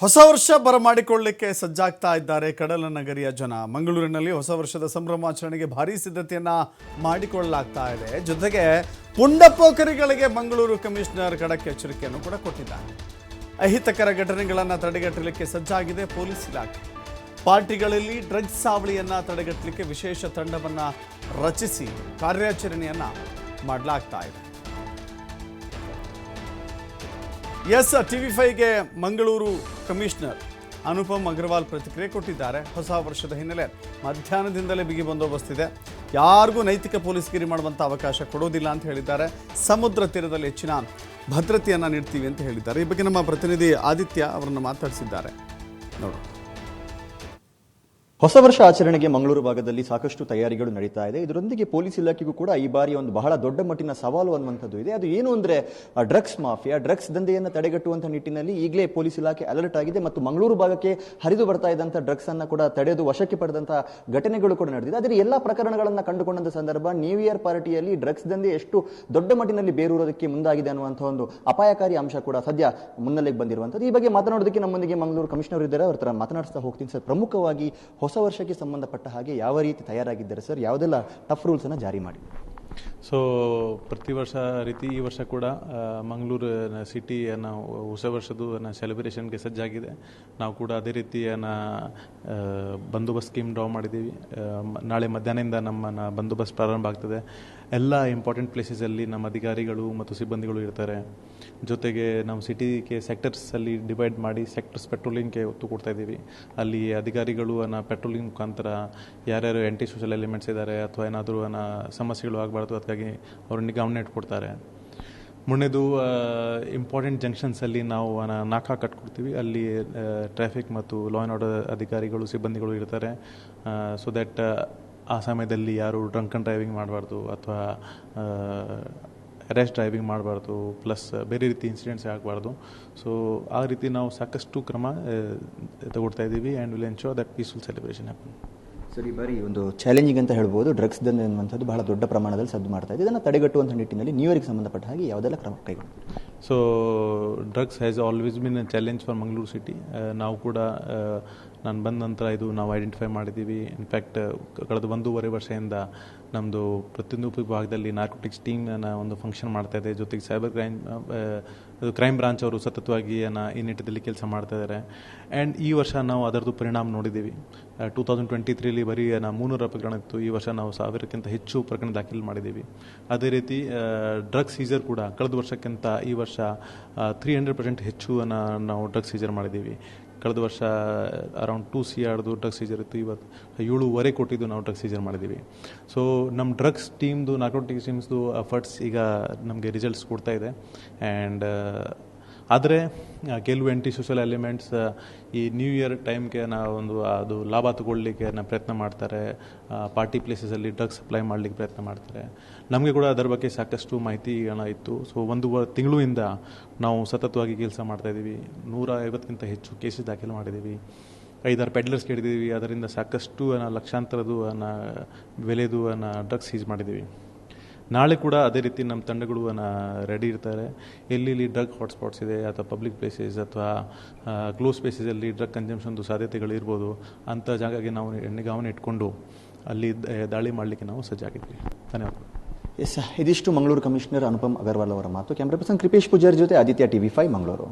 ಹೊಸ ವರ್ಷ ಬರಮಾಡಿಕೊಳ್ಳಲಿಕ್ಕೆ ಸಜ್ಜಾಗ್ತಾ ಇದ್ದಾರೆ ಕಡಲ ನಗರಿಯ ಜನ. ಮಂಗಳೂರಿನಲ್ಲಿ ಹೊಸ ವರ್ಷದ ಸಂಭ್ರಮಾಚರಣೆಗೆ ಭಾರೀ ಸಿದ್ಧತೆಯನ್ನ ಮಾಡಿಕೊಳ್ಳಲಾಗ್ತಾ ಇದೆ. ಜೊತೆಗೆ ಪುಂಡಪೋಖರಿಗಳಿಗೆ ಮಂಗಳೂರು ಕಮಿಷನರ್ ಖಡಕ್ ಎಚ್ಚರಿಕೆಯನ್ನು ಕೂಡ ಕೊಟ್ಟಿದ್ದಾರೆ. ಅಹಿತಕರ ಘಟನೆಗಳನ್ನು ತಡೆಗಟ್ಟಲಿಕ್ಕೆ ಸಜ್ಜಾಗಿದೆ ಪೊಲೀಸ್ ಇಲಾಖೆ. ಪಾರ್ಟಿಗಳಲ್ಲಿ ಡ್ರಗ್ಸ್ ಸಾವಳಿಯನ್ನ ತಡೆಗಟ್ಟಲಿಕ್ಕೆ ವಿಶೇಷ ತಂಡವನ್ನ ರಚಿಸಿ ಕಾರ್ಯಾಚರಣೆಯನ್ನ ಮಾಡಲಾಗ್ತಾ ಇದೆ. ಎಸ್, TV5ಗೆ ಮಂಗಳೂರು ಕಮಿಷನರ್ ಅನುಪಮ್ ಅಗ್ರವಾಲ್ ಪ್ರತಿಕ್ರಿಯೆ ಕೊಟ್ಟಿದ್ದಾರೆ. ಹೊಸ ವರ್ಷದ ಹಿನ್ನೆಲೆ ಮಧ್ಯಾಹ್ನದಿಂದಲೇ ಬಿಗಿ ಬಂದೋಬಸ್ತಿದೆ, ಯಾರಿಗೂ ನೈತಿಕ ಪೊಲೀಸ್ಗಿರಿ ಮಾಡುವಂಥ ಅವಕಾಶ ಕೊಡೋದಿಲ್ಲ ಅಂತ ಹೇಳಿದ್ದಾರೆ. ಸಮುದ್ರ ತೀರದಲ್ಲಿ ಹೆಚ್ಚಿನ ಭದ್ರತೆಯನ್ನು ನೀಡ್ತೀವಿ ಅಂತ ಹೇಳಿದ್ದಾರೆ. ಈ ಬಗ್ಗೆ ನಮ್ಮ ಪ್ರತಿನಿಧಿ ಆದಿತ್ಯ ಅವರನ್ನು ಮಾತಾಡಿಸಿದ್ದಾರೆ. ನೋಡು. ಹೊಸ ವರ್ಷ ಆಚರಣೆಗೆ ಮಂಗಳೂರು ಭಾಗದಲ್ಲಿ ಸಾಕಷ್ಟು ತಯಾರಿಗಳು ನಡೀತಾ ಇದೆ. ಇದರೊಂದಿಗೆ ಪೊಲೀಸ್ ಇಲಾಖೆಗೂ ಕೂಡ ಈ ಬಾರಿ ಒಂದು ಬಹಳ ದೊಡ್ಡ ಮಟ್ಟಿನ ಸವಾಲು ಅನ್ನುವಂಥದ್ದು ಇದೆ. ಅದು ಏನು ಅಂದ್ರೆ ಡ್ರಗ್ಸ್ ಮಾಫಿಯಾ, ಡ್ರಗ್ಸ್ ದಂಧೆಯನ್ನು ತಡೆಗಟ್ಟುವಂತಹ ನಿಟ್ಟಿನಲ್ಲಿ ಈಗಲೇ ಪೊಲೀಸ್ ಇಲಾಖೆ ಅಲರ್ಟ್ ಆಗಿದೆ ಮತ್ತು ಮಂಗಳೂರು ಭಾಗಕ್ಕೆ ಹರಿದು ಬರ್ತಾ ಇದ್ದಂತಹ ಡ್ರಗ್ಸ್ ಅನ್ನ ಕೂಡ ತಡೆದು ವಶಕ್ಕೆ ಪಡೆದಂತಹ ಘಟನೆಗಳು ಕೂಡ ನಡೆದಿದೆ. ಆದರೆ ಎಲ್ಲಾ ಪ್ರಕರಣಗಳನ್ನ ಕಂಡುಕೊಂಡಂತ ಸಂದರ್ಭ ನ್ಯೂ ಇಯರ್ ಪಾರ್ಟಿಯಲ್ಲಿ ಡ್ರಗ್ಸ್ ದಂಧೆ ಎಷ್ಟು ದೊಡ್ಡ ಮಟ್ಟಿನಲ್ಲಿ ಬೇರೂರೋದಕ್ಕೆ ಮುಂದಾಗಿದೆ ಅನ್ನುವಂತಹ ಒಂದು ಅಪಾಯಕಾರಿ ಅಂಶ ಕೂಡ ಸದ್ಯ ಮುನ್ನೆಲೆಗೆ ಬಂದಿರುವಂತದ್ದು. ಈ ಬಗ್ಗೆ ಮಾತನಾಡೋದಕ್ಕೆ ನಮ್ಮೊಂದಿಗೆ ಮಂಗಳೂರು ಕಮಿಷನರ್ ಇದ್ದಾರೆ. ಅವ್ರ ತರ ಮಾತನಾಡಿಸ್ತಾ ಹೋಗ್ತೀನಿ ಸರ್. ಪ್ರಮುಖವಾಗಿ ಹೊಸ ವರ್ಷಕ್ಕೆ ಸಂಬಂಧಪಟ್ಟ ಹಾಗೆ ಯಾವ ರೀತಿ ತಯಾರಾಗಿದ್ದಾರೆ ಸರ್? ಯಾವುದೆಲ್ಲ ಟಫ್ ರೂಲ್ಸ್ ಅನ್ನ ಜಾರಿ ಮಾಡಿ? ಸೊ ಪ್ರತಿ ವರ್ಷ ರೀತಿ ಈ ವರ್ಷ ಕೂಡ ಮಂಗಳೂರು ಸಿಟಿಯನ್ನು ಹೊಸ ವರ್ಷದ ಸೆಲೆಬ್ರೇಷನ್ಗೆ ಸಜ್ಜಾಗಿದೆ. ನಾವು ಕೂಡ ಅದೇ ರೀತಿಯನ್ನು ಬಂದೋಬಸ್ತ್ ಸ್ಕೀಮ್ ಡ್ರಾ ಮಾಡಿದ್ದೀವಿ. ನಾಳೆ ಮಧ್ಯಾಹ್ನದಿಂದ ನಮ್ಮ ಬಂದೋಬಸ್ತ್ ಪ್ರಾರಂಭ ಆಗ್ತದೆ. ಎಲ್ಲ ಇಂಪಾರ್ಟೆಂಟ್ ಪ್ಲೇಸಸಲ್ಲಿ ನಮ್ಮ ಅಧಿಕಾರಿಗಳು ಮತ್ತು ಸಿಬ್ಬಂದಿಗಳು ಇರ್ತಾರೆ. ಜೊತೆಗೆ ನಾವು ಸಿಟಿಗೆ ಸೆಕ್ಟರ್ಸಲ್ಲಿ ಡಿವೈಡ್ ಮಾಡಿ ಸೆಕ್ಟರ್ಸ್ ಪೆಟ್ರೋಲಿಂಗ್ಗೆ ಒತ್ತು ಕೊಡ್ತಾ ಇದ್ದೀವಿ. ಅಲ್ಲಿ ಅಧಿಕಾರಿಗಳು ಪೆಟ್ರೋಲಿಂಗ್ ಮುಖಾಂತರ ಯಾರ್ಯಾರು ಆ್ಯಂಟಿ ಸೋಷಲ್ ಎಲಿಮೆಂಟ್ಸ್ ಇದ್ದಾರೆ ಅಥವಾ ಏನಾದರೂ ಸಮಸ್ಯೆಗಳು ಆಗಬಾರ್ದು ಅದಕ್ಕಾಗಿ ಅವ್ರನ್ನ ಗಮನ ಇಟ್ಕೊಡ್ತಾರೆ. ಮುಂದೆದು ಇಂಪಾರ್ಟೆಂಟ್ ಜಂಕ್ಷನ್ಸಲ್ಲಿ ನಾವು ನಾಕಾ ಕಟ್ಕೊಡ್ತೀವಿ. ಅಲ್ಲಿ ಟ್ರಾಫಿಕ್ ಮತ್ತು ಲಾ ಆ್ಯಂಡ್ ಆರ್ಡರ್ ಅಧಿಕಾರಿಗಳು ಸಿಬ್ಬಂದಿಗಳು ಇರ್ತಾರೆ. ಸೊ ದ್ಯಾಟ್ ಆ ಸಮಯದಲ್ಲಿ ಯಾರು ಡ್ರಂಕ್ ಅಂಡ್ ಡ್ರೈವಿಂಗ್ ಮಾಡಬಾರ್ದು ಅಥವಾ ರ್ಯಾಶ್ ಡ್ರೈವಿಂಗ್ ಮಾಡಬಾರ್ದು, ಪ್ಲಸ್ ಬೇರೆ ರೀತಿ ಇನ್ಸಿಡೆಂಟ್ಸ್ ಆಗಬಾರ್ದು. ಸೊ ಆ ರೀತಿ ನಾವು ಸಾಕಷ್ಟು ಕ್ರಮ ತಗೊಳ್ತಾ ಇದ್ದೀವಿ and will ensure that peaceful celebration happen. ಸರಿ, ಬಾರಿ ಒಂದು ಚಾಲೆಂಜಿಂಗ್ ಅಂತ ಹೇಳ್ಬೋದು. ಡ್ರಗ್ಸ್ ದಂಧೆ ಅನ್ನುವಂಥದ್ದು ಬಹಳ ದೊಡ್ಡ ಪ್ರಮಾಣದಲ್ಲಿ ಸದ್ದು ಮಾಡ್ತಾ ಇದೆ. ಇದನ್ನು ತಡೆಗಟ್ಟುವಂಥ ನಿಟ್ಟಿನಲ್ಲಿ ನ್ಯೂ ಇಯರ್ಗೆ ಸಂಬಂಧಪಟ್ಟ ಹಾಗೆ ಯಾವುದೆಲ್ಲ ಕ್ರಮ ಕೈಗೊಂಡು? So drugs has always been A challenge for Mangaluru city. ನಾವು ಕೂಡ ನಾನು ಬಂದ ನಂತರ ಇದು ನಾವು ಐಡೆಂಟಿಫೈ ಮಾಡಿದ್ದೀವಿ. ಇನ್ಫ್ಯಾಕ್ಟ್ ಕಳೆದ 1.5 ವರ್ಷದಿಂದ ನಮ್ಮದು ಪ್ರತಿಯೊಂದು ವಿಭಾಗದಲ್ಲಿ ನಾರ್ಕೋಟಿಕ್ಸ್ ಟೀಮ್ನ ಒಂದು ಫಂಕ್ಷನ್ ಮಾಡ್ತಾ ಇದೆ. ಜೊತೆಗೆ ಸೈಬರ್ ಕ್ರೈಮ್ ಬ್ರಾಂಚ್ ಅವರು ಸತತವಾಗಿ ಈ ನಿಟ್ಟಿನಲ್ಲಿ ಕೆಲಸ ಮಾಡ್ತಾ ಇದ್ದಾರೆ. ಆ್ಯಂಡ್ ಈ ವರ್ಷ ನಾವು ಅದರದ್ದು ಪರಿಣಾಮ ನೋಡಿದ್ದೀವಿ. 2023 ಬರೀ 300 ಪ್ರಕರಣ ಇತ್ತು. ಈ ವರ್ಷ ನಾವು 1000ಕ್ಕಿಂತ ಹೆಚ್ಚು ಪ್ರಕರಣ ದಾಖಲು ಮಾಡಿದ್ದೀವಿ. ಅದೇ ರೀತಿ ಡ್ರಗ್ಸ್ ಸೀಸರ್ ಕೂಡ ಕಳೆದ ವರ್ಷಕ್ಕಿಂತ ಈ ವರ್ಷ 300% ಹೆಚ್ಚು ನಾವು ಡ್ರಗ್ಸ್ ಸೀಸರ್ ಮಾಡಿದ್ದೀವಿ. ಕಳೆದ ವರ್ಷ ಅರೌಂಡ್ 2 CR ಡ್ರಗ್ಸ್ ಸೀಜರ್ ಇತ್ತು. ಇವತ್ತು 7.5 ಕೋಟಿದು ನಾವು ಡ್ರಗ್ಸ್ ಸೀಜರ್ ಮಾಡಿದ್ದೀವಿ. ಸೊ ನಮ್ಮ ಡ್ರಗ್ಸ್ ಟೀಮ್ದು, ನಾರ್ಕೋಟಿಕ್ಸ್ ಟೀಮ್ಸ್ದು ಎಫರ್ಟ್ಸ್ ಈಗ ನಮಗೆ ರಿಸಲ್ಟ್ಸ್ ಕೊಡ್ತಾ ಇದೆ. ಆ್ಯಂಡ್ ಆದರೆ ಕೆಲವು ಆ್ಯಂಟಿ ಸೋಷಲ್ ಎಲಿಮೆಂಟ್ಸ್ ಈ ನ್ಯೂ ಇಯರ್ ಟೈಮ್ಗೆ ಅದು ಲಾಭ ತಗೊಳ್ಳಿಕ್ಕೆ ಪ್ರಯತ್ನ ಮಾಡ್ತಾರೆ. ಪಾರ್ಟಿ ಪ್ಲೇಸಸಲ್ಲಿ ಡ್ರಗ್ಸ್ ಸಪ್ಲೈ ಮಾಡಲಿಕ್ಕೆ ಪ್ರಯತ್ನ ಮಾಡ್ತಾರೆ. ನಮಗೆ ಕೂಡ ಅದರ ಬಗ್ಗೆ ಸಾಕಷ್ಟು ಮಾಹಿತಿ ಇತ್ತು. ಸೊ 1 ತಿಂಗಳಿಂದ ನಾವು ಸತತವಾಗಿ ಕೆಲಸ ಮಾಡ್ತಾಯಿದ್ದೀವಿ. 150ಕ್ಕಿಂತ ಹೆಚ್ಚು ಕೇಸಸ್ ದಾಖಲು ಮಾಡಿದ್ದೀವಿ. 5-6 ಪೆಡ್ಲರ್ಸ್ ಹಿಡಿದಿದ್ದೀವಿ. ಅದರಿಂದ ಸಾಕಷ್ಟು ಲಕ್ಷಾಂತರದ್ದು ಬೆಲೆದು ಡ್ರಗ್ಸ್ ಸೀಸ್ ಮಾಡಿದ್ದೀವಿ. ನಾಳೆ ಕೂಡ ಅದೇ ರೀತಿ ನಮ್ಮ ತಂಡಗಳು ರೆಡಿ ಇರ್ತಾರೆ. ಎಲ್ಲಿ ಡ್ರಗ್ ಹಾಟ್ಸ್ಪಾಟ್ಸ್ ಇದೆ ಅಥವಾ ಪಬ್ಲಿಕ್ ಪ್ಲೇಸಸ್ ಅಥವಾ ಕ್ಲೋಸ್ ಪ್ಲೇಸಸಲ್ಲಿ ಡ್ರಗ್ ಕನ್ಸಂಪ್ಷನ್ದು ಸಾಧ್ಯತೆಗಳು ಇರ್ಬೋದು, ಅಂಥ ಜಾಗಕ್ಕೆ ನಾವು ಗಮನ ಇಟ್ಕೊಂಡು ಅಲ್ಲಿ ದಾಳಿ ಮಾಡಲಿಕ್ಕೆ ನಾವು ಸಜ್ಜಾಗಿದ್ವಿ. ಧನ್ಯವಾದಗಳು. ಎಸ್, ಇದಿಷ್ಟು ಮಂಗಳೂರು ಕಮಿಷನರ್ ಅನುಪಮ್ ಅಗರ್ವಾಲ್ ಅವರ ಮಾತು. ಕ್ಯಾಮ್ರಾ ಪರ್ಸನ್ ಕೃಪೇಶ್ ಪೂಜಾರಿ ಜೊತೆ ಆದಿತ್ಯ, TV5 ಮಂಗಳೂರು.